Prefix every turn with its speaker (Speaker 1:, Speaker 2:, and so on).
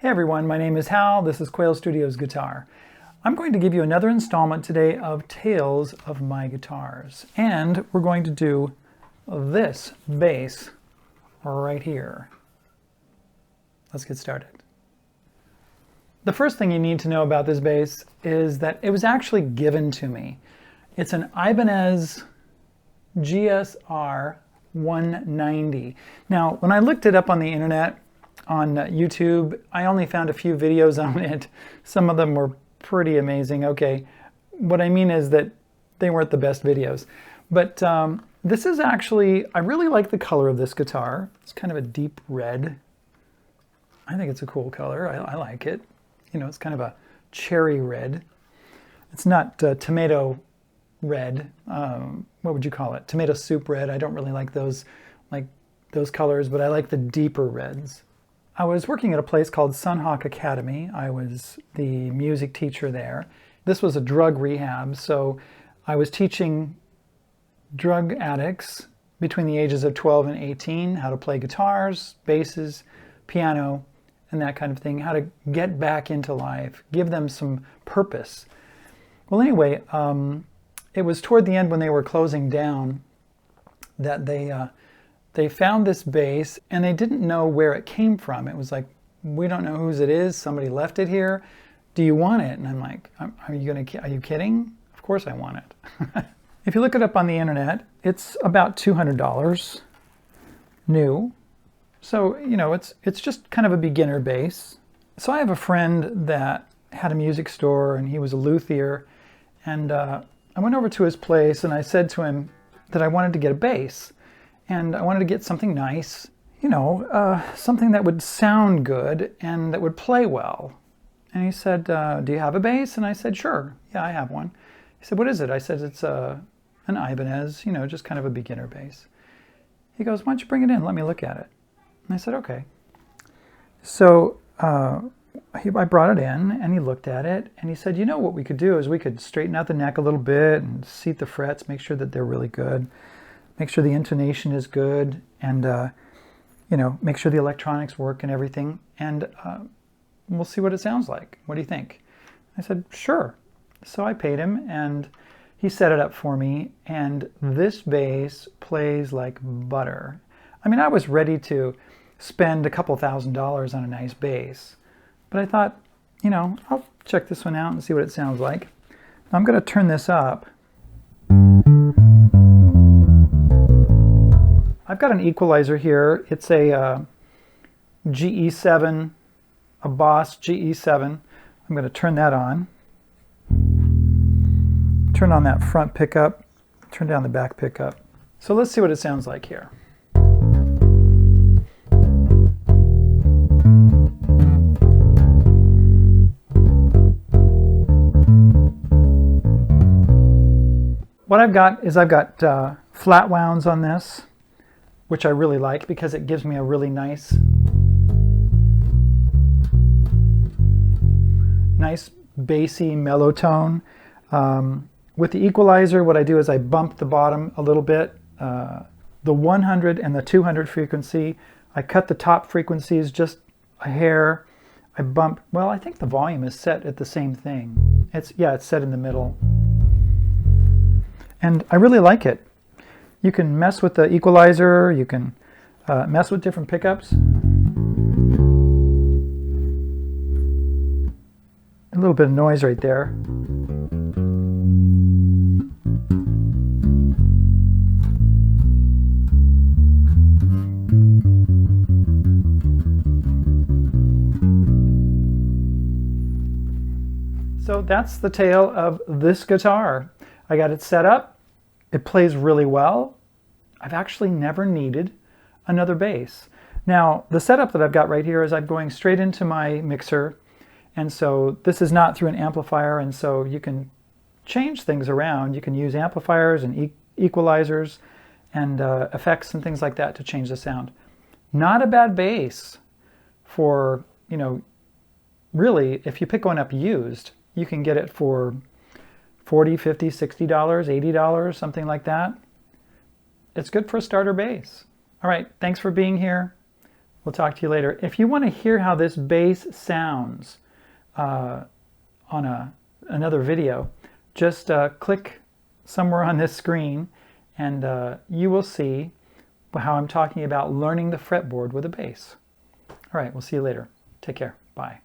Speaker 1: Hey everyone, my name is Hal. This is Quail Studios Guitar. I'm going to give you another installment today of Tales of My Guitars. And we're going to do this bass right here. Let's get started. The first thing you need to know about this bass is that it was actually given to me. It's an Ibanez GSR 190. Now, when I looked it up on the internet, on YouTube, I only found a few videos on it. Some of them were pretty amazing. Okay, what I mean is that they weren't the best videos. But this is actually, I really like the color of this guitar. It's kind of a deep red. I think it's a cool color. I like it. You know, it's kind of a cherry red. It's not tomato red. What would you call it? Tomato soup red. I don't really like those colors, but I like the deeper reds. I was working at a place called Sunhawk Academy. I was the music teacher there. This was a drug rehab, so I was teaching drug addicts between the ages of 12 and 18 how to play guitars, basses, piano, and that kind of thing, how to get back into life, give them some purpose. Well, anyway, it was toward the end when they were closing down that they found this bass and they didn't know where it came from. It was like, we don't know whose it is. Somebody left it here. Do you want it? And I'm like, are you kidding? Of course I want it. If you look it up on the internet, it's about $200 new. So, you know, it's just kind of a beginner bass. So I have a friend that had a music store and he was a luthier. And I went over to his place and I said to him that I wanted to get a bass. And I wanted to get something nice, you know, something that would sound good and that would play well. And he said, do you have a bass? And I said, sure. Yeah, I have one. He said, what is it? I said, it's an Ibanez, you know, just kind of a beginner bass. He goes, why don't you bring it in? Let me look at it. And I said, okay. So I brought it in and he looked at it and he said, you know, what we could do is we could straighten out the neck a little bit and seat the frets, make sure that they're really good. Make sure the intonation is good and, you know, make sure the electronics work and everything. And we'll see what it sounds like. What do you think? I said, sure. So I paid him and he set it up for me. And this bass plays like butter. I mean, I was ready to spend a couple $1,000s on a nice bass. But I thought, you know, I'll check this one out and see what it sounds like. I'm going to turn this up. I've got an equalizer here. It's a GE7, a Boss GE7. I'm going to turn that on. Turn on that front pickup. Turn down the back pickup. So let's see what it sounds like here. What I've got is flat wounds on this, which I really like because it gives me a really nice bassy mellow tone. With the equalizer, what I do is I bump the bottom a little bit. The 100 and the 200 frequency, I cut the top frequencies just a hair. I bump, well, I think the volume is set at the same thing. It's set in the middle. And I really like it. You can mess with the equalizer, you can mess with different pickups. A little bit of noise right there. So that's the tale of this guitar. I got it set up. It plays really well. I've actually never needed another bass. Now, the setup that I've got right here is I'm going straight into my mixer. And so this is not through an amplifier. And so you can change things around. You can use amplifiers and equalizers and effects and things like that to change the sound. Not a bad bass for, you know, really, if you pick one up used, you can get it for $40, $50, $60, $80, something like that. It's good for a starter bass. All right, thanks for being here. We'll talk to you later. If you want to hear how this bass sounds on another video, just click somewhere on this screen and you will see how I'm talking about learning the fretboard with a bass. All right, we'll see you later. Take care. Bye.